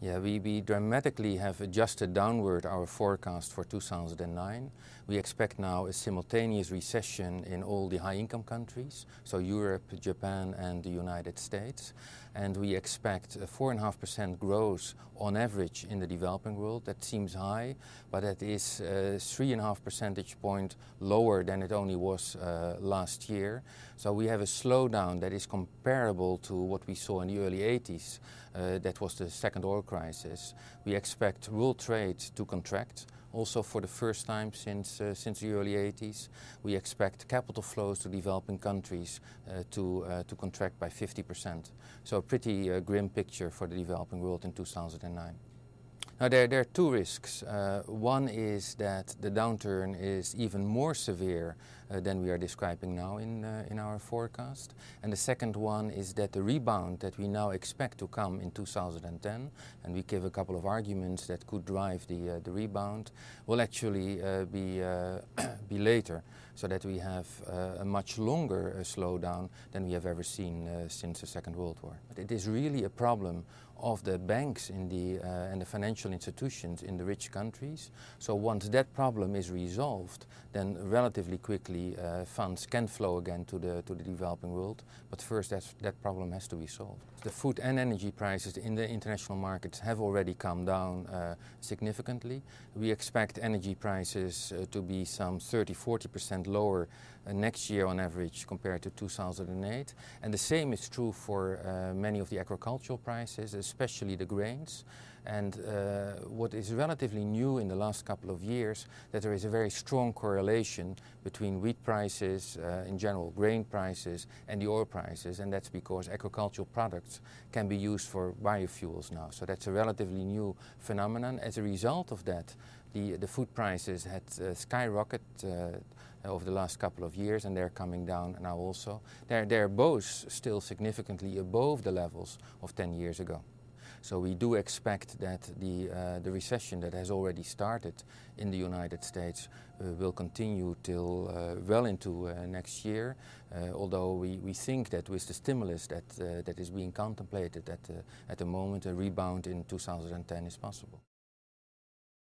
Yeah, we dramatically have adjusted downward our forecast for 2009. We expect now a simultaneous recession in all the high-income countries, so Europe, Japan and the United States. And we expect a 4.5% growth on average in the developing world. That seems high, but that is 3.5 percentage point lower than it only was last year. So we have a slowdown that is comparable to what we saw in the early 80s. That was the second oil crisis. We expect world trade to contract, also for the first time since the early 80s. We expect capital flows to developing countries to contract by 50%. So a pretty grim picture for the developing world in 2009. Now there are two risks. One is that the downturn is even more severe than we are describing now in our forecast. And the second one is that the rebound that we now expect to come in 2010, and we give a couple of arguments that could drive the rebound, will actually be later, so that we have a much longer slowdown than we have ever seen since the Second World War. But it is really a problem of the banks and the financial institutions in the rich countries. So once that problem is resolved, then relatively quickly funds can flow again to the developing world. But first that problem has to be solved. The food and energy prices in the international markets have already come down significantly. We expect energy prices to be some 30–40% lower next year on average compared to 2008. And the same is true for many of the agricultural prices, especially the grains. And what is relatively new in the last couple of years, that there is a very strong correlation between wheat prices, in general grain prices, and the oil prices. And that's because agricultural products can be used for biofuels now. So that's a relatively new phenomenon. As a result of that, the food prices had skyrocketed over the last couple of years, and they're coming down now also. They're both still significantly above the levels of 10 years ago. So we do expect that the recession that has already started in the United States will continue till well into next year, although we think that with the stimulus that is being contemplated at the moment, a rebound in 2010 is possible.